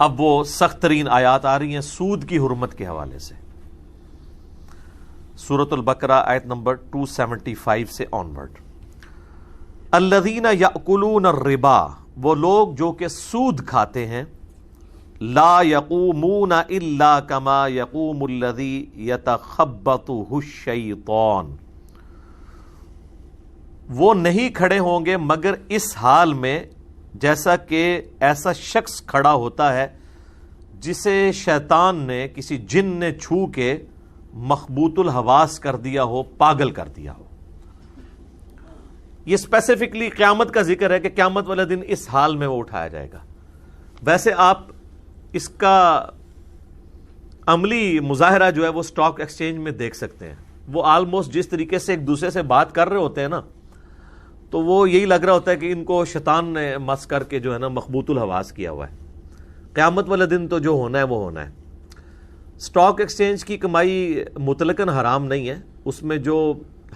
اب وہ سخت ترین آیات آ رہی ہیں سود کی حرمت کے حوالے سے. سورۃ البقرہ آیت نمبر 275 سے آنورڈ. الذین یأکلون الربا، وہ لوگ جو کہ سود کھاتے ہیں، لا یقومون الا کما یقوم الذی یتخبطہ الشیطان، وہ نہیں کھڑے ہوں گے مگر اس حال میں جیسا کہ ایسا شخص کھڑا ہوتا ہے جسے شیطان نے، کسی جن نے چھو کے مخبوط الحواس کر دیا ہو، پاگل کر دیا ہو. یہ اسپیسیفکلی قیامت کا ذکر ہے کہ قیامت والے دن اس حال میں وہ اٹھایا جائے گا. ویسے آپ اس کا عملی مظاہرہ جو ہے وہ اسٹاک ایکسچینج میں دیکھ سکتے ہیں. وہ آلموسٹ جس طریقے سے ایک دوسرے سے بات کر رہے ہوتے ہیں نا، تو وہ یہی لگ رہا ہوتا ہے کہ ان کو شیطان نے مس کر کے جو ہے نا مخبوط الحواس کیا ہوا ہے. قیامت والے دن تو جو ہونا ہے وہ ہونا ہے. اسٹاک ایکسچینج کی کمائی مطلقاً حرام نہیں ہے، اس میں جو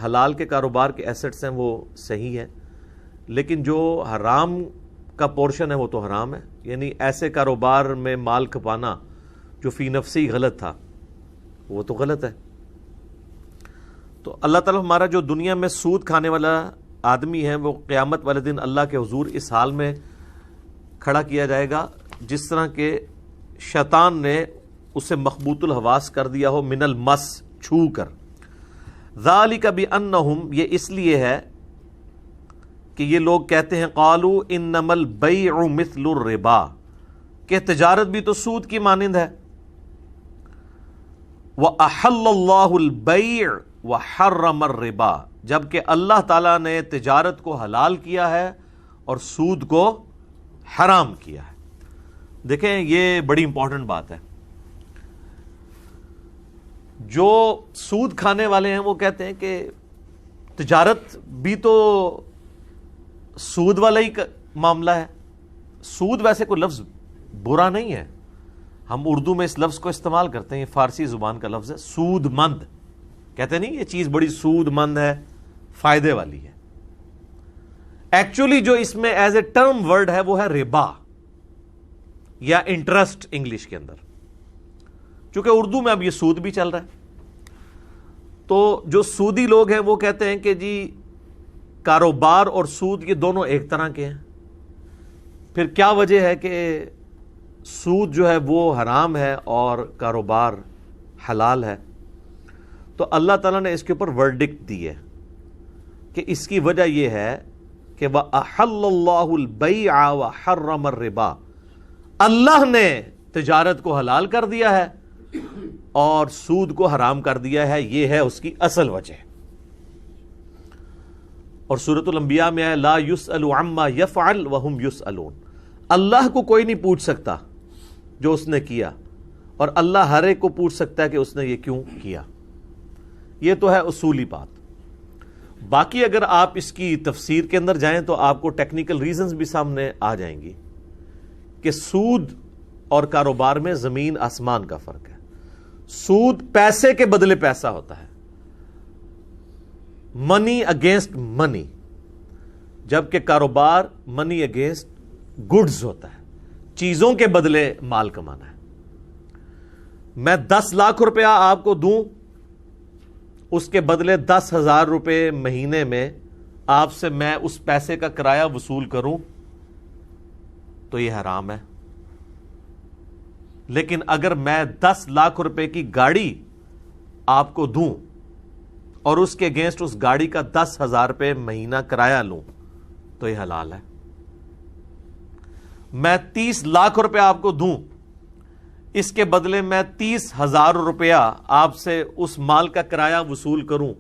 حلال کے کاروبار کے ایسٹس ہیں وہ صحیح ہیں، لیکن جو حرام کا پورشن ہے وہ تو حرام ہے. یعنی ایسے کاروبار میں مال کھپانا جو فی نفسی غلط تھا وہ تو غلط ہے. تو اللہ تعالیٰ ہمارا جو دنیا میں سود کھانے والا آدمی ہے وہ قیامت والے دن اللہ کے حضور اس حال میں کھڑا کیا جائے گا جس طرح کہ شیطان نے اسے مخبوط الحواس کر دیا ہو، من المس، چھو کر. ذالک بانہم، یہ اس لیے ہے کہ یہ لوگ کہتے ہیں قالوا انما البیع مثل الربا، کہ تجارت بھی تو سود کی مانند ہے. وَأَحَلَّ اللَّهُ الْبَيْعَ وَحَرَّمَ الرِّبَا، جبکہ اللہ تعالیٰ نے تجارت کو حلال کیا ہے اور سود کو حرام کیا ہے. دیکھیں یہ بڑی امپورٹنٹ بات ہے. جو سود کھانے والے ہیں وہ کہتے ہیں کہ تجارت بھی تو سود والا ہی معاملہ ہے. سود ویسے کوئی لفظ برا نہیں ہے، ہم اردو میں اس لفظ کو استعمال کرتے ہیں، یہ فارسی زبان کا لفظ ہے. سود مند کہتے نہیں یہ چیز بڑی سود مند ہے، فائدے والی ہے. ایکچولی جو اس میں ایز اے ٹرم ورڈ ہے وہ ہے ربا یا انٹرسٹ انگلش کے اندر، چونکہ اردو میں اب یہ سود بھی چل رہا ہے. تو جو سودی لوگ ہیں وہ کہتے ہیں کہ جی کاروبار اور سود یہ دونوں ایک طرح کے ہیں. پھر کیا وجہ ہے کہ سود جو ہے وہ حرام ہے اور کاروبار حلال ہے؟ تو اللہ تعالیٰ نے اس کے اوپر ورڈکٹ دی ہے کہ اس کی وجہ یہ ہے کہ وَأَحَلَّ اللَّهُ الْبَيْعَ وَحَرَّمَ الرِّبَا، اللہ نے تجارت کو حلال کر دیا ہے اور سود کو حرام کر دیا ہے. یہ ہے اس کی اصل وجہ. اور سورۃ الانبیاء میں ہے لا يُسْأَلُ عَمَّا يَفْعَلْ وَهُمْ يُسْأَلُونَ، اللہ کو کوئی نہیں پوچھ سکتا جو اس نے کیا، اور اللہ ہر ایک کو پوچھ سکتا ہے کہ اس نے یہ کیوں کیا. یہ تو ہے اصولی بات. باقی اگر آپ اس کی تفسیر کے اندر جائیں تو آپ کو ٹیکنیکل ریزنز بھی سامنے آ جائیں گی کہ سود اور کاروبار میں زمین آسمان کا فرق ہے. سود پیسے کے بدلے پیسہ ہوتا ہے، منی اگینسٹ منی، جبکہ کاروبار منی اگینسٹ گڈز ہوتا ہے، چیزوں کے بدلے مال کمانا ہے. میں 10 لاکھ روپیہ آپ کو دوں، اس کے بدلے 10,000 روپے مہینے میں آپ سے میں اس پیسے کا کرایہ وصول کروں تو یہ حرام ہے. لیکن اگر میں 10 لاکھ روپے کی گاڑی آپ کو دوں اور اس کے اگینسٹ اس گاڑی کا 10,000 روپے مہینہ کرایہ لوں تو یہ حلال ہے. میں 30 لاکھ روپے آپ کو دوں، اس کے بدلے میں 30,000 روپیہ آپ سے اس مال کا کرایہ وصول کروں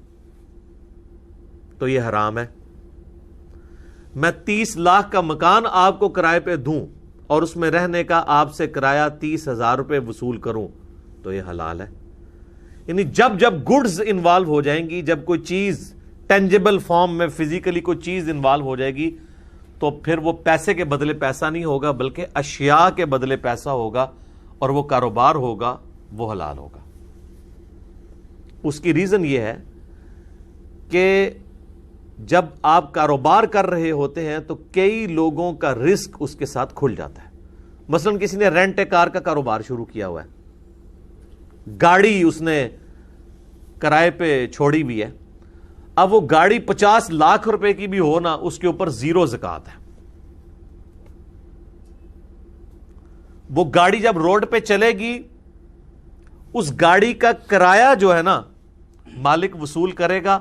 تو یہ حرام ہے. میں 30 لاکھ کا مکان آپ کو کرائے پہ دوں اور اس میں رہنے کا آپ سے کرایہ 30,000 روپے وصول کروں تو یہ حلال ہے. یعنی جب جب گڈز انوالو ہو جائیں گی، جب کوئی چیز ٹینجیبل فارم میں فزیکلی کوئی چیز انوالو ہو جائے گی تو پھر وہ پیسے کے بدلے پیسہ نہیں ہوگا بلکہ اشیاء کے بدلے پیسہ ہوگا، اور وہ کاروبار ہوگا وہ حلال ہوگا. اس کی ریزن یہ ہے کہ جب آپ کاروبار کر رہے ہوتے ہیں تو کئی لوگوں کا رزق اس کے ساتھ کھل جاتا ہے. مثلا کسی نے رینٹ کار کا کاروبار شروع کیا ہوا ہے, گاڑی اس نے کرائے پہ چھوڑی بھی ہے, اب وہ گاڑی 50 لاکھ روپے کی بھی ہو نا, اس کے اوپر 0 زکات ہے. وہ گاڑی جب روڈ پہ چلے گی, اس گاڑی کا کرایہ جو ہے نا مالک وصول کرے گا,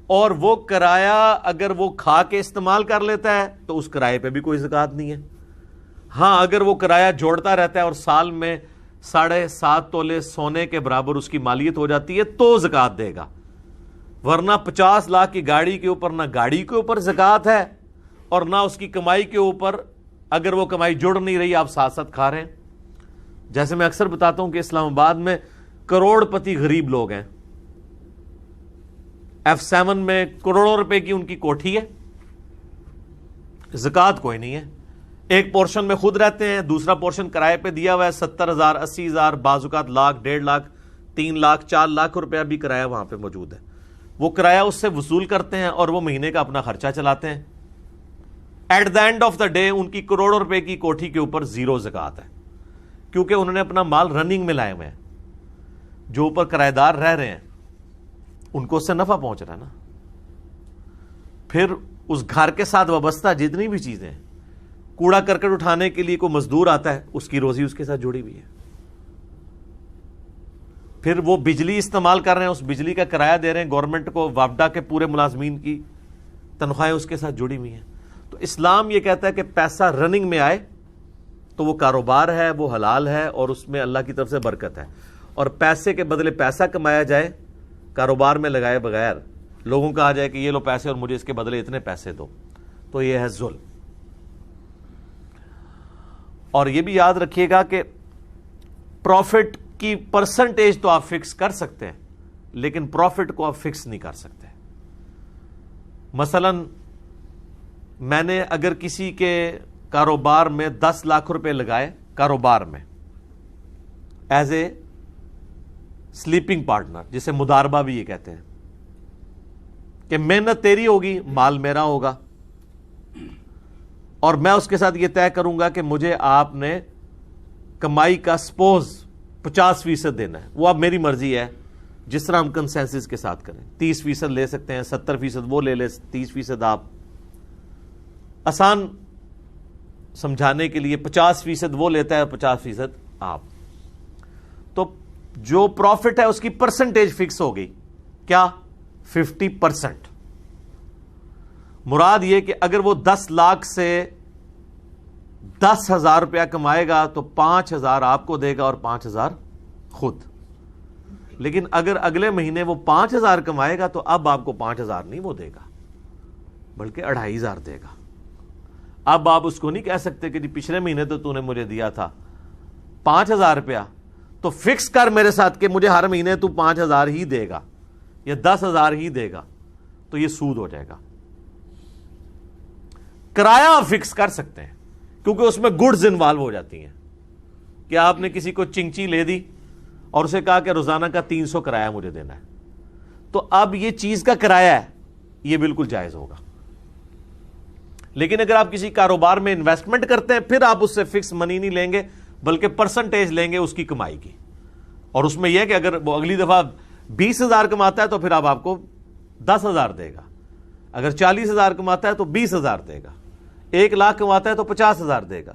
اور وہ کرایہ اگر وہ کھا کے استعمال کر لیتا ہے تو اس کرائے پہ بھی کوئی زکات نہیں ہے. ہاں اگر وہ کرایہ جوڑتا رہتا ہے اور سال میں 7.5 تولے سونے کے برابر اس کی مالیت ہو جاتی ہے تو زکات دے گا, ورنہ 50 لاکھ کی گاڑی کے اوپر نہ گاڑی کے اوپر زکات ہے اور نہ اس کی کمائی کے اوپر. اگر وہ کمائی جڑ نہیں رہی, آپ ساتھ ساتھ کھا رہے ہیں. جیسے میں اکثر بتاتا ہوں کہ اسلام آباد میں کروڑ پتی غریب لوگ ہیں, F7 میں کروڑوں روپے کی ان کی کوٹھی ہے, زکات کوئی نہیں ہے. ایک پورشن میں خود رہتے ہیں, دوسرا پورشن کرائے پہ دیا ہوا ہے, 70,000 80,000 بعض اوقات لاکھ 1.5 لاکھ 3 لاکھ 4 لاکھ روپیہ بھی کرایہ وہاں پہ موجود ہے. وہ کرایہ اس سے وصول کرتے ہیں اور وہ مہینے کا اپنا خرچہ چلاتے ہیں. At the end of the day ان کی کروڑوں روپے کی کوٹھی کے اوپر 0 زکات ہے, کیونکہ انہوں نے اپنا مال رننگ میں لائے ہوئے ہیں. جو اوپر کرایہ دار رہ رہے ہیں ان کو اس سے نفع پہنچ رہا ہے نا. پھر اس گھر کے ساتھ وابستہ جتنی بھی چیزیں ہیں, کوڑا کرکٹ اٹھانے کے لیے کوئی مزدور آتا ہے, اس کی روزی اس کے ساتھ جڑی ہوئی ہے. پھر وہ بجلی استعمال کر رہے ہیں, اس بجلی کا کرایہ دے رہے ہیں گورنمنٹ کو, وابڈا کے پورے ملازمین کی تنخواہیں اس کے ساتھ جڑی ہوئی ہیں. تو اسلام یہ کہتا ہے کہ پیسہ رننگ میں آئے تو وہ کاروبار ہے, وہ حلال ہے اور اس میں اللہ کی طرف سے برکت ہے. اور پیسے کے بدلے پیسہ کمایا جائے کاروبار میں لگائے بغیر, لوگوں کا آ جائے کہ یہ لو پیسے اور مجھے اس کے بدلے اتنے پیسے دو, تو یہ ہے ظلم. اور یہ بھی یاد رکھیے گا کہ پروفٹ کی پرسنٹیج تو آپ فکس کر سکتے ہیں, لیکن پروفٹ کو آپ فکس نہیں کر سکتے. مثلا میں نے اگر کسی کے کاروبار میں 10 لاکھ روپے لگائے, کاروبار میں ایز اے سلیپنگ پارٹنر, جسے مداربہ بھی یہ کہتے ہیں, کہ محنت تیری ہوگی مال میرا ہوگا, اور میں اس کے ساتھ یہ طے کروں گا کہ مجھے آپ نے کمائی کا سپوز 50% دینا ہے, وہ اب میری مرضی ہے, جس طرح ہم کنسنسس کے ساتھ کریں. 30% لے سکتے ہیں, 70% وہ لے لے, 30% آپ. آسان سمجھانے کے لیے 50% وہ لیتا ہے, 50% آپ. تو جو پروفٹ ہے اس کی پرسنٹیج فکس ہو گئی, کیا 50%. مراد یہ کہ اگر وہ 10 لاکھ سے 10,000 روپیہ کمائے گا تو 5,000 آپ کو دے گا اور 5,000 خود. لیکن اگر اگلے مہینے وہ 5,000 کمائے گا تو اب آپ کو 5,000 نہیں وہ دے گا, بلکہ 2,500 دے گا. اب آپ اس کو نہیں کہہ سکتے کہ جی پچھلے مہینے تو نے مجھے دیا تھا 5,000 روپیہ, تو فکس کر میرے ساتھ کہ مجھے ہر مہینے تو 5,000 ہی دے گا یا 10,000 ہی دے گا, تو یہ سود ہو جائے گا. کرایہ آپ فکس کر سکتے ہیں کیونکہ اس میں گڈز انوالو ہو جاتی ہیں. کہ آپ نے کسی کو چنگچی لے دی اور اسے کہا کہ روزانہ کا 300 کرایہ مجھے دینا ہے, تو اب یہ چیز کا کرایہ ہے, یہ بالکل جائز ہوگا. لیکن اگر آپ کسی کاروبار میں انویسٹمنٹ کرتے ہیں پھر آپ اس سے فکس منی نہیں لیں گے, بلکہ پرسنٹیج لیں گے اس کی کمائی کی. اور اس میں یہ کہ اگر وہ اگلی دفعہ 20,000 کماتا ہے تو پھر آپ کو 10,000 دے گا, اگر 40,000 کماتا ہے تو 20,000 دے گا, 1 لاکھ کماتا ہے تو 50,000 دے گا.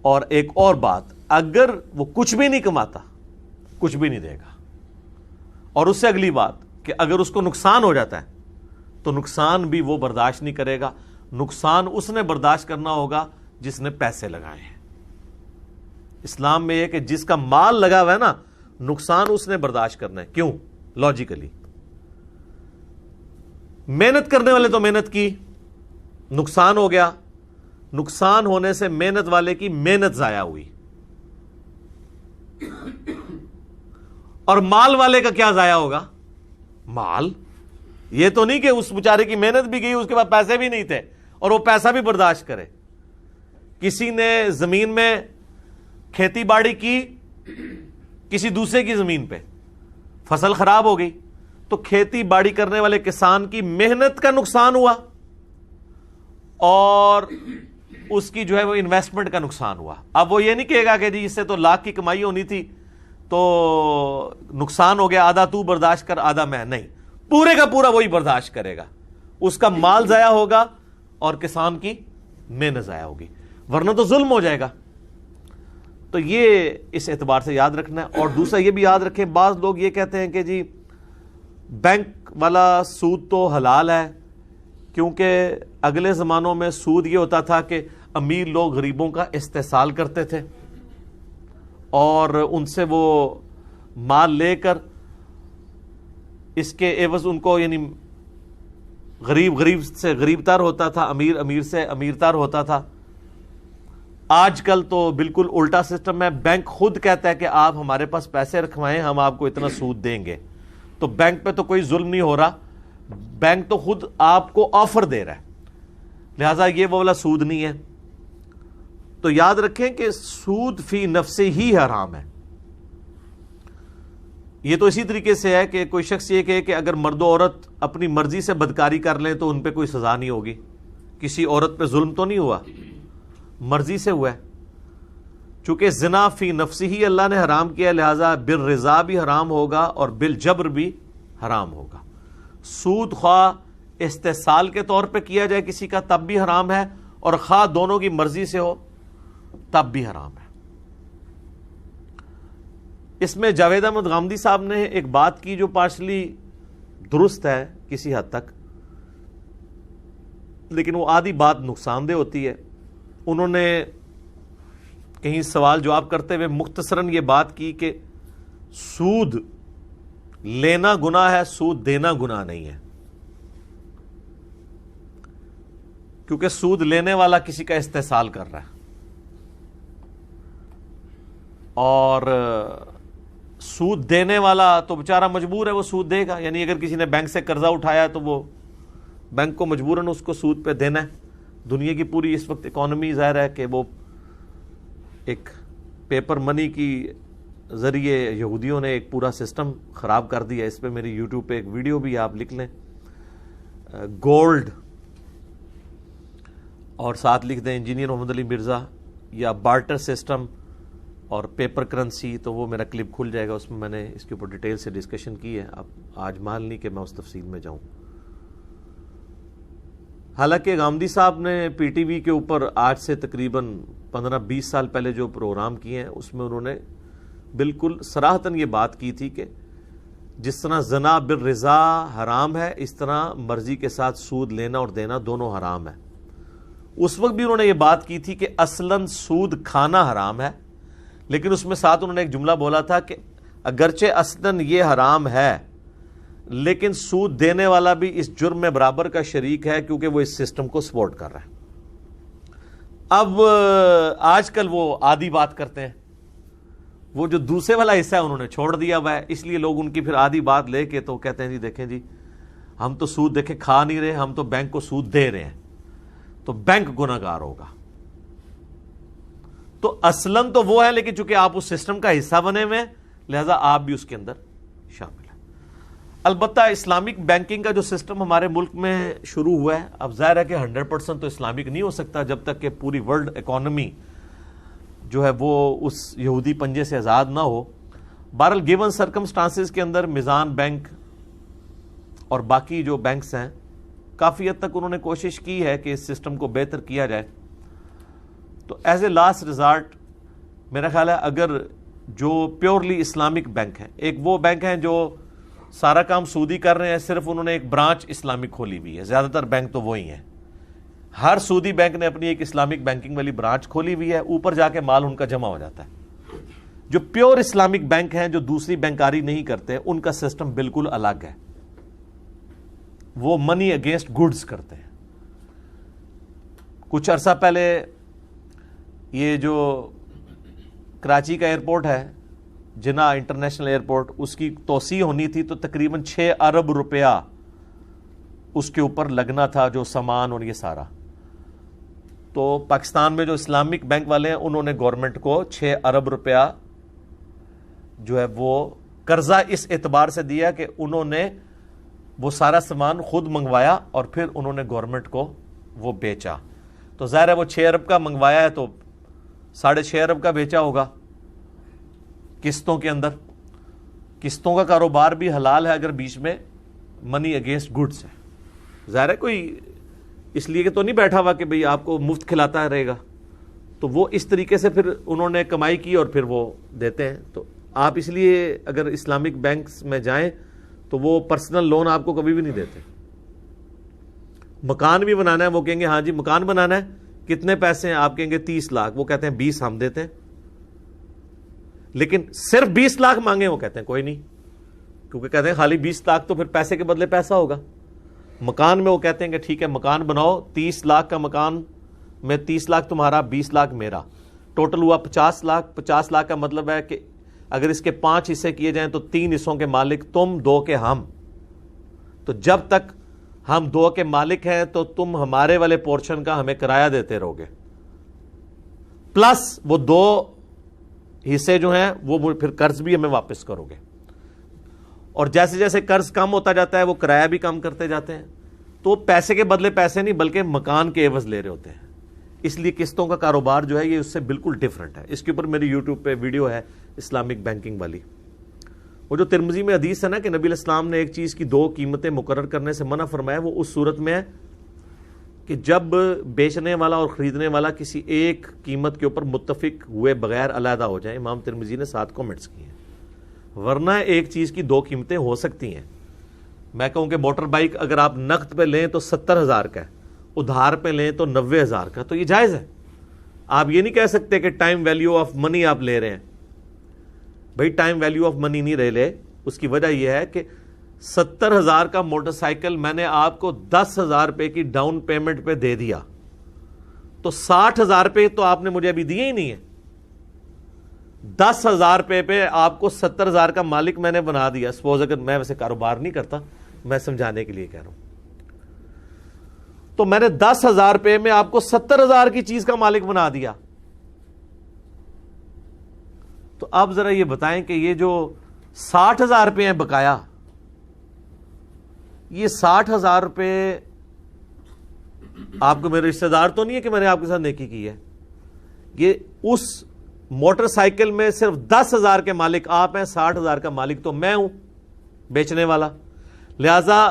اور ایک اور بات, اگر وہ کچھ بھی نہیں کماتا کچھ بھی نہیں دے گا. اور اس سے اگلی بات کہ اگر اس کو نقصان ہو جاتا ہے تو نقصان بھی وہ برداشت نہیں کرے گا, نقصان اس نے برداشت کرنا ہوگا جس نے پیسے لگائے ہیں. اسلام میں یہ کہ جس کا مال لگا ہوا ہے نا, نقصان اس نے برداشت کرنا ہے. کیوں؟ لاجیکلی محنت کرنے والے تو محنت کی, نقصان ہو گیا, نقصان ہونے سے محنت والے کی محنت ضائع ہوئی, اور مال والے کا کیا ضائع ہوگا؟ مال. یہ تو نہیں کہ اس بیچارے کی محنت بھی گئی, اس کے بعد پیسے بھی نہیں تھے اور وہ پیسہ بھی برداشت کرے. کسی نے زمین میں کھیتی باڑی کی کسی دوسرے کی زمین پہ, فصل خراب ہو گئی, تو کھیتی باڑی کرنے والے کسان کی محنت کا نقصان ہوا اور اس کی جو ہے وہ انویسٹمنٹ کا نقصان ہوا. اب وہ یہ نہیں کہے گا کہ جی اس سے تو لاکھ کی کمائی ہونی تھی تو نقصان ہو گیا, آدھا تو برداشت کر آدھا میں. نہیں, پورے کا پورا وہی برداشت کرے گا. اس کا مال ضائع ہوگا اور کسان کی محنت ضائع ہوگی, ورنہ تو ظلم ہو جائے گا. تو یہ اس اعتبار سے یاد رکھنا ہے. اور دوسرا یہ بھی یاد رکھیں, بعض لوگ یہ کہتے ہیں کہ جی بینک والا سود تو حلال ہے, کیونکہ اگلے زمانوں میں سود یہ ہوتا تھا کہ امیر لوگ غریبوں کا استحصال کرتے تھے اور ان سے وہ مال لے کر اس کے عوض ان کو, یعنی غریب غریب سے غریب تر ہوتا تھا, امیر امیر سے امیر تر ہوتا تھا. آج کل تو بالکل الٹا سسٹم ہے. بینک خود کہتا ہے کہ آپ ہمارے پاس پیسے رکھوائیں, ہم آپ کو اتنا سود دیں گے. تو بینک پہ تو کوئی ظلم نہیں ہو رہا, بینک تو خود آپ کو آفر دے رہا ہے, لہذا یہ وہ والا سود نہیں ہے. تو یاد رکھیں کہ سود فی نفسہ ہی حرام ہے. یہ تو اسی طریقے سے ہے کہ کوئی شخص یہ کہے کہ اگر مرد و عورت اپنی مرضی سے بدکاری کر لیں تو ان پہ کوئی سزا نہیں ہوگی. کسی عورت پہ ظلم تو نہیں ہوا, مرضی سے ہوا ہے. چونکہ زنا فی نفسہ ہی اللہ نے حرام کیا, لہذا بالرضا بھی حرام ہوگا اور بالجبر بھی حرام ہوگا. سود خواہ استحصال کے طور پہ کیا جائے کسی کا تب بھی حرام ہے, اور خواہ دونوں کی مرضی سے ہو تب بھی حرام ہے. اس میں جاوید احمد غامدی صاحب نے ایک بات کی جو پارشلی درست ہے کسی حد تک, لیکن وہ آدھی بات نقصان دہ ہوتی ہے. انہوں نے کہیں سوال جواب کرتے ہوئے مختصراً یہ بات کی کہ سود لینا گناہ ہے, سود دینا گناہ نہیں ہے. کیونکہ سود لینے والا کسی کا استحصال کر رہا ہے اور سود دینے والا تو بیچارہ مجبور ہے, وہ سود دے گا. یعنی اگر کسی نے بینک سے قرضہ اٹھایا تو وہ بینک کو مجبوراً اس کو سود پہ دینا ہے. دنیا کی پوری اس وقت اکانومی ظاہر ہے کہ وہ ایک پیپر منی کی ذریعے یہودیوں نے ایک پورا سسٹم خراب کر دیا. اس پہ میری یوٹیوب پہ ایک ویڈیو بھی آپ لکھ لیں, گولڈ اور ساتھ لکھ دیں انجینئر محمد علی مرزا یا بارٹر سسٹم اور پیپر کرنسی, تو وہ میرا کلپ کھل جائے گا. اس میں میں نے اس کے اوپر ڈیٹیل سے ڈسکشن کی ہے. اب آج مال نہیں کہ میں اس تفصیل میں جاؤں. حالانکہ غامدی صاحب نے پی ٹی وی کے اوپر آج سے تقریباً 15-20 سال پہلے جو پروگرام کیے ہیں اس میں انہوں نے بالکل صراحتاً یہ بات کی تھی کہ جس طرح زنا بالرضا حرام ہے, اس طرح مرضی کے ساتھ سود لینا اور دینا دونوں حرام ہے. اس وقت بھی انہوں نے یہ بات کی تھی کہ اصلاً سود کھانا حرام ہے, لیکن اس میں ساتھ انہوں نے ایک جملہ بولا تھا کہ اگرچہ اصلاً یہ حرام ہے لیکن سود دینے والا بھی اس جرم میں برابر کا شریک ہے کیونکہ وہ اس سسٹم کو سپورٹ کر رہا ہے. اب آج کل وہ آدھی بات کرتے ہیں, وہ جو دوسرے والا حصہ ہے انہوں نے چھوڑ دیا ہوا ہے, اس لیے لوگ ان کی پھر آدھی بات لے کے تو کہتے ہیں جی دیکھیں جی ہم تو سود دیکھیں کھا نہیں رہے, ہم تو بینک کو سود دے رہے ہیں, تو بینک گناہگار ہوگا. تو اصلاً تو وہ ہے, لیکن چونکہ آپ اس سسٹم کا حصہ بنے ہوئے ہیں لہذا آپ بھی اس کے اندر شامل ہیں. البتہ اسلامک بینکنگ کا جو سسٹم ہمارے ملک میں شروع ہوا ہے, اب ظاہر ہے کہ 100% تو اسلامک نہیں ہو سکتا جب تک کہ پوری ورلڈ اکانومی جو ہے وہ اس یہودی پنجے سے آزاد نہ ہو. بہرحال گیون سرکمسٹانسز کے اندر میزان بینک اور باقی جو بینکس ہیں کافی حد تک انہوں نے کوشش کی ہے کہ اس سسٹم کو بہتر کیا جائے. تو ایز اے لاسٹ ریزارٹ میرا خیال ہے اگر جو پیورلی اسلامک بینک ہیں, ایک وہ بینک ہیں جو سارا کام سودی کر رہے ہیں, صرف انہوں نے ایک برانچ اسلامک کھولی ہوئی ہے, زیادہ تر بینک تو وہی ہیں, ہر سودی بینک نے اپنی ایک اسلامک بینکنگ والی برانچ کھولی ہوئی ہے, اوپر جا کے مال ان کا جمع ہو جاتا ہے. جو پیور اسلامک بینک ہیں جو دوسری بینکاری نہیں کرتے, ان کا سسٹم بالکل الگ ہے, وہ منی اگینسٹ گڈز کرتے ہیں. کچھ عرصہ پہلے یہ جو کراچی کا ایئرپورٹ ہے جنا انٹرنیشنل ایئرپورٹ, اس کی توسیع ہونی تھی تو تقریباً 6 ارب روپیہ اس کے اوپر لگنا تھا, جو سامان اور یہ سارا. تو پاکستان میں جو اسلامک بینک والے ہیں انہوں نے گورنمنٹ کو 6 ارب روپیہ جو ہے وہ قرضہ اس اعتبار سے دیا کہ انہوں نے وہ سارا سامان خود منگوایا اور پھر انہوں نے گورنمنٹ کو وہ بیچا. تو ظاہر ہے وہ 6 ارب کا منگوایا ہے تو 6.5 ارب کا بیچا ہوگا قسطوں کے اندر. قسطوں کا کاروبار بھی حلال ہے اگر بیچ میں منی اگینسٹ گڈس ہے. ظاہر ہے کوئی اس لیے کہ تو نہیں بیٹھا ہوا کہ بھئی آپ کو مفت کھلاتا رہے گا, تو وہ اس طریقے سے پھر انہوں نے کمائی کی اور پھر وہ دیتے ہیں. تو آپ اس لیے اگر اسلامک بینکس میں جائیں تو وہ پرسنل لون آپ کو کبھی بھی نہیں دیتے. مکان بھی بنانا ہے, وہ کہیں گے ہاں جی مکان بنانا ہے, کتنے پیسے ہیں, آپ کہیں گے 30 لاکھ, وہ کہتے ہیں 20 ہم دیتے ہیں. لیکن صرف 20 لاکھ مانگے, وہ کہتے ہیں کوئی نہیں, کیونکہ کہتے ہیں خالی 20 لاکھ تو پھر پیسے کے بدلے پیسہ ہوگا. مکان میں وہ کہتے ہیں کہ ٹھیک ہے مکان بناؤ, 30 لاکھ کا مکان میں 30 لاکھ تمہارا, 20 لاکھ میرا, ٹوٹل ہوا 50 لاکھ. 50 لاکھ کا مطلب ہے کہ اگر اس کے 5 حصے کیے جائیں تو 3 حصوں کے مالک تم, 2 کے ہم. تو جب تک ہم 2 کے مالک ہیں تو تم ہمارے والے پورشن کا ہمیں کرایہ دیتے رہو گے, پلس وہ 2 حصے جو ہیں وہ پھر قرض بھی ہمیں واپس کرو گے. اور جیسے جیسے قرض کم ہوتا جاتا ہے وہ کرایہ بھی کم کرتے جاتے ہیں. تو پیسے کے بدلے پیسے نہیں بلکہ مکان کے عوض لے رہے ہوتے ہیں. اس لیے قسطوں کا کاروبار جو ہے یہ اس سے بالکل ڈیفرنٹ ہے. اس کے اوپر میری یوٹیوب پہ ویڈیو ہے اسلامک بینکنگ والی. وہ جو ترمذی میں حدیث ہے نا کہ نبی علیہ السلام نے ایک چیز کی 2 قیمتیں مقرر کرنے سے منع فرمایا, وہ اس صورت میں ہے کہ جب بیچنے والا اور خریدنے والا کسی ایک قیمت کے اوپر متفق ہوئے بغیر علیحدہ ہو جائیں. امام ترمذی نے 7 کمنٹس کیے ہیں. ورنہ ایک چیز کی 2 قیمتیں ہو سکتی ہیں. میں کہوں کہ موٹر بائک اگر آپ نقد پہ لیں تو 70,000 کا ہے, ادھار پہ لیں تو 90,000 کا, تو یہ جائز ہے. آپ یہ نہیں کہہ سکتے کہ ٹائم ویلیو آف منی آپ لے رہے ہیں. بھائی ٹائم ویلیو آف منی نہیں لے. اس کی وجہ یہ ہے کہ 70,000 کا موٹر سائیکل میں نے آپ کو 10,000 روپے کی ڈاؤن پیمنٹ پہ دے دیا, تو 60,000 روپے تو آپ نے مجھے ابھی دیے ہی نہیں ہے. 10,000 روپے پہ آپ کو 70,000 کا مالک میں نے بنا دیا. سپوز اگر میں ویسے کاروبار نہیں کرتا, میں سمجھانے کے لیے کہہ رہا ہوں, تو میں نے 10,000 روپے میں آپ کو 70,000 کی چیز کا مالک بنا دیا. تو اب ذرا یہ بتائیں کہ یہ جو 60,000 روپے ہیں بقایا, یہ 60,000 روپے آپ کو میرے رشتہ دار تو نہیں ہے کہ میں نے آپ کے ساتھ نیکی کی ہے. یہ اس موٹر سائیکل میں صرف 10,000 کے مالک آپ ہیں, 60,000 کا مالک تو میں ہوں بیچنے والا. لہذا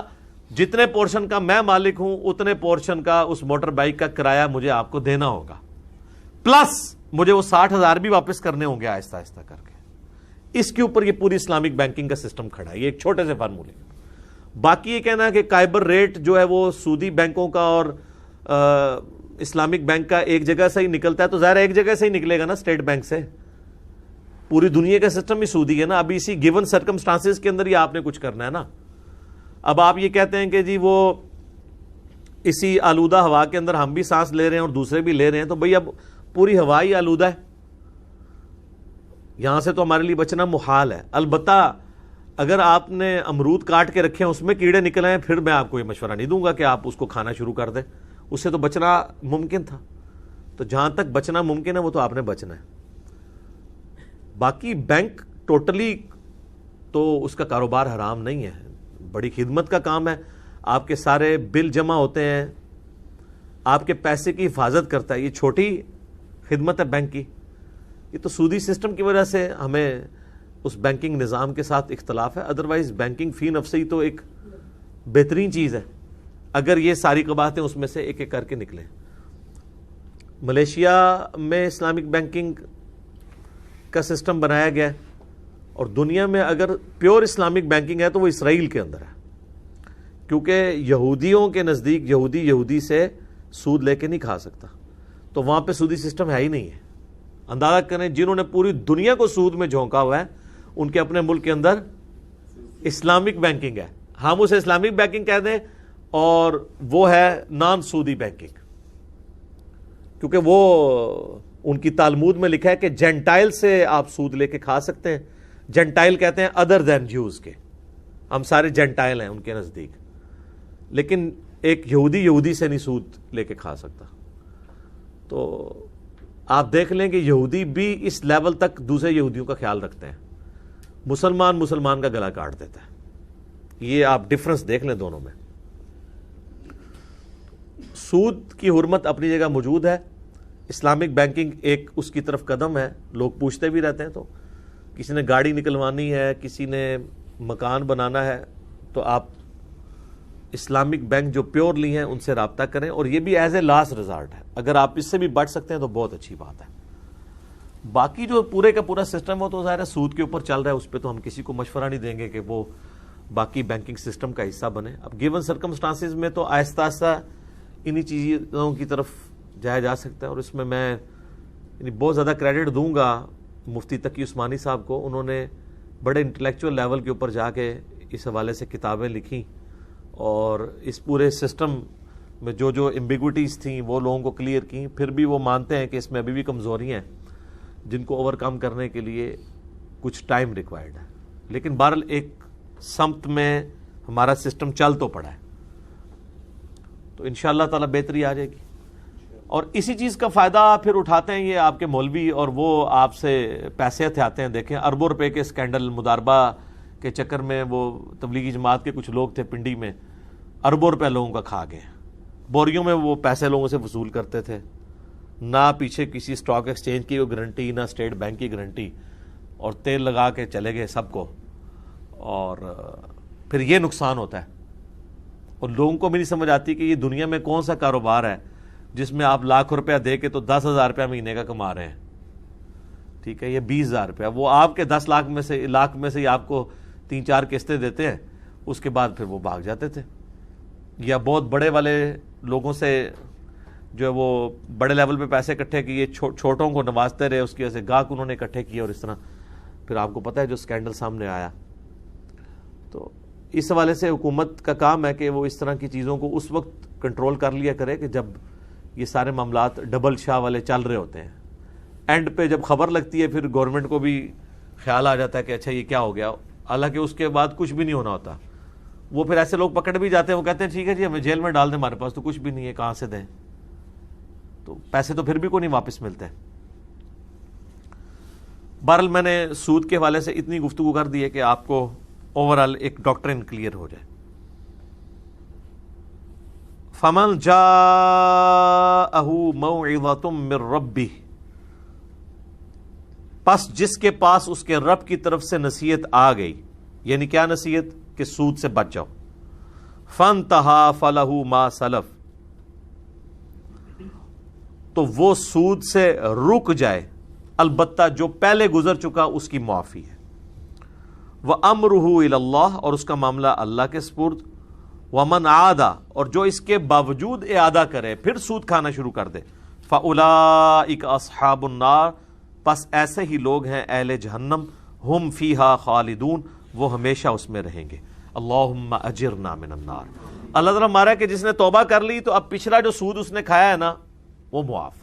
جتنے پورشن کا میں مالک ہوں اتنے پورشن کا اس موٹر بائک کا کرایہ مجھے آپ کو دینا ہوگا, پلس مجھے وہ 60,000 بھی واپس کرنے ہوں گے آہستہ آہستہ کر کے. اس کے اوپر یہ پوری اسلامک بینکنگ کا سسٹم کھڑا ہے. یہ ایک چھوٹے سے فارمولے. باقی یہ کہنا ہے کہ قائبر ریٹ جو ہے وہ سودی بینکوں کا اور اسلامک بینک کا ایک جگہ سے ہی نکلتا ہے, تو ظاہر ایک جگہ سے ہی نکلے گا نا, اسٹیٹ بینک سے. پوری دنیا کا سسٹم ہی سودی ہے نا. ابھی اسی گیون سرکمسٹانسز کے اندر ہی آپ نے کچھ کرنا ہے نا. اب آپ یہ کہتے ہیں کہ جی وہ اسی آلودہ ہوا کے اندر ہم بھی سانس لے رہے ہیں اور دوسرے بھی لے رہے ہیں, تو بھئی اب پوری ہوا ہی آلودہ ہے, یہاں سے تو ہمارے لیے بچنا محال ہے. البتہ اگر آپ نے امرود کاٹ کے رکھے ہیں اس میں کیڑے نکل آئے, پھر میں آپ کو یہ مشورہ نہیں دوں گا کہ آپ اس کو کھانا شروع کر دیں. اس سے تو بچنا ممکن تھا. تو جہاں تک بچنا ممکن ہے وہ تو آپ نے بچنا ہے. باقی بینک ٹوٹلی تو اس کا کاروبار حرام نہیں ہے, بڑی خدمت کا کام ہے. آپ کے سارے بل جمع ہوتے ہیں, آپ کے پیسے کی حفاظت کرتا ہے. یہ چھوٹی خدمت ہے بینک کی. یہ تو سودی سسٹم کی وجہ سے ہمیں اس بینکنگ نظام کے ساتھ اختلاف ہے. ادروائز بینکنگ فی نفس ہی تو ایک بہترین چیز ہے اگر یہ ساری قباحتیں اس میں سے ایک ایک کر کے نکلیں. ملیشیا میں اسلامک بینکنگ کا سسٹم بنایا گیا ہے, اور دنیا میں اگر پیور اسلامک بینکنگ ہے تو وہ اسرائیل کے اندر ہے, کیونکہ یہودیوں کے نزدیک یہودی سے سود لے کے نہیں کھا سکتا, تو وہاں پہ سودی سسٹم ہے ہی نہیں ہے. اندازہ کریں جنہوں نے پوری دنیا کو سود میں جھونکا ہوا ہے ان کے اپنے ملک کے اندر اسلامک بینکنگ ہے. ہم اسے اسلامک بینکنگ کہہ دیں اور وہ ہے نان سودی بینکنگ, کیونکہ وہ ان کی تالمود میں لکھا ہے کہ جینٹائل سے آپ سود لے کے کھا سکتے ہیں. جینٹائل کہتے ہیں ادر دین جیوز کے, ہم سارے جینٹائل ہیں ان کے نزدیک, لیکن ایک یہودی سے نہیں سود لے کے کھا سکتا. تو آپ دیکھ لیں کہ یہودی بھی اس لیول تک دوسرے یہودیوں کا خیال رکھتے ہیں, مسلمان کا گلا کاٹ دیتا ہے. یہ آپ ڈفرنس دیکھ لیں دونوں میں. سود کی حرمت اپنی جگہ موجود ہے. اسلامک بینکنگ ایک اس کی طرف قدم ہے. لوگ پوچھتے بھی رہتے ہیں, تو کسی نے گاڑی نکلوانی ہے, کسی نے مکان بنانا ہے, تو آپ اسلامک بینک جو پیورلی ہیں ان سے رابطہ کریں, اور یہ بھی ایز اے لاسٹ ریزارٹ ہے. اگر آپ اس سے بھی بچ سکتے ہیں تو بہت اچھی بات ہے. باقی جو پورے کا پورا سسٹم ہو تو ظاہر ہے سود کے اوپر چل رہا ہے, اس پہ تو ہم کسی کو مشورہ نہیں دیں گے کہ وہ باقی بینکنگ سسٹم کا حصہ بنے. اب گیون سرکمسٹانسز میں تو آہستہ آہستہ انہی چیزوں کی طرف جایا جا سکتا ہے. اور اس میں بہت زیادہ کریڈٹ دوں گا مفتی تقی عثمانی صاحب کو. انہوں نے بڑے انٹلیکچوئل لیول کے اوپر جا کے اس حوالے سے کتابیں لکھیں, اور اس پورے سسٹم میں جو ایمبیگوٹیز تھیں وہ لوگوں کو کلیئر کیں. پھر بھی وہ مانتے ہیں کہ اس میں ابھی بھی کمزوریاں ہیں جن کو اوور کم کرنے کے لیے کچھ ٹائم ریکوائرڈ ہے. لیکن بہرحال ایک سمت میں ہمارا سسٹم چل تو پڑا ہے, تو انشاءاللہ تعالی بہتری آ جائے گی. اور اسی چیز کا فائدہ پھر اٹھاتے ہیں یہ آپ کے مولوی, اور وہ آپ سے پیسے ہتھیاتے ہیں. دیکھیں اربوں روپے کے اسکینڈل مداربہ کے چکر میں وہ تبلیغی جماعت کے کچھ لوگ تھے پنڈی میں, اربوں روپے لوگوں کا کھا گئے. بوریوں میں وہ پیسے لوگوں سے وصول کرتے تھے, نہ پیچھے کسی اسٹاک ایکسچینج کی گارنٹی, نہ اسٹیٹ بینک کی گارنٹی, اور تیل لگا کے چلے گئے سب کو. اور پھر یہ نقصان ہوتا ہے. اور لوگوں کو بھی نہیں سمجھ آتی کہ یہ دنیا میں کون سا کاروبار ہے جس میں آپ لاکھ روپیہ دے کے تو 10,000 روپیہ مہینے کا کما رہے ہیں. ٹھیک ہے, یہ 20,000 روپیہ, وہ آپ کے 10 لاکھ میں سے ہی آپ کو 3-4 قسطیں دیتے ہیں, اس کے بعد پھر وہ بھاگ جاتے تھے. یا بہت بڑے والے لوگوں سے جو ہے وہ بڑے لیول پہ پیسے اکٹھے کیے, چھوٹوں کو نوازتے رہے, اس کی وجہ سے گاہک انہوں نے اکٹھے کیے, اور اس طرح پھر آپ کو پتہ ہے جو اسکینڈل سامنے آیا. تو اس حوالے سے حکومت کا کام ہے کہ وہ اس طرح کی چیزوں کو اس وقت کنٹرول کر لیا کرے کہ جب یہ سارے معاملات ڈبل شاہ والے چل رہے ہوتے ہیں. اینڈ پہ جب خبر لگتی ہے پھر گورنمنٹ کو بھی خیال آ جاتا ہے کہ اچھا یہ کیا ہو گیا, حالانکہ اس کے بعد کچھ بھی نہیں ہونا ہوتا. وہ پھر ایسے لوگ پکڑ بھی جاتے ہیں, وہ کہتے ہیں ٹھیک ہے جی ہمیں جیل میں ڈال دیں, ہمارے پاس تو کچھ بھی نہیں ہے, کہاں سے دیں, تو پیسے تو پھر بھی کوئی نہیں واپس ملتے. بہرحال میں نے سود کے حوالے سے اتنی گفتگو کر دی ہے کہ آپ کو اوورال ایک ڈاکٹرن کلیئر ہو جائے. فمن جاءہ موعظۃ من ربہ, پس جس کے پاس اس کے رب کی طرف سے نصیحت آ گئی, یعنی کیا نصیحت کہ سود سے بچ جاؤ. فانتہا فلہ ما سلف, تو وہ سود سے رک جائے, البتہ جو پہلے گزر چکا اس کی معافی ہے. وَأَمْرُهُ إِلَى اللَّهِ, اور اس کا معاملہ اللہ کے سپرد. وَمَنْ عَادَ, اور جو اس کے باوجود اعادہ کرے, پھر سود کھانا شروع کر دے, فَأُولَئِكَ أَصْحَابُ النَّارِ, پس ایسے ہی لوگ ہیں اہل جہنم, ہم فیہا خالدون, وہ ہمیشہ اس میں رہیں گے. اللہم اجرنا من النار. اللہ تعالیٰ ہمارا کہ جس نے توبہ کر لی تو اب پچھلا جو سود اس نے کھایا ہے نا وہ معاف.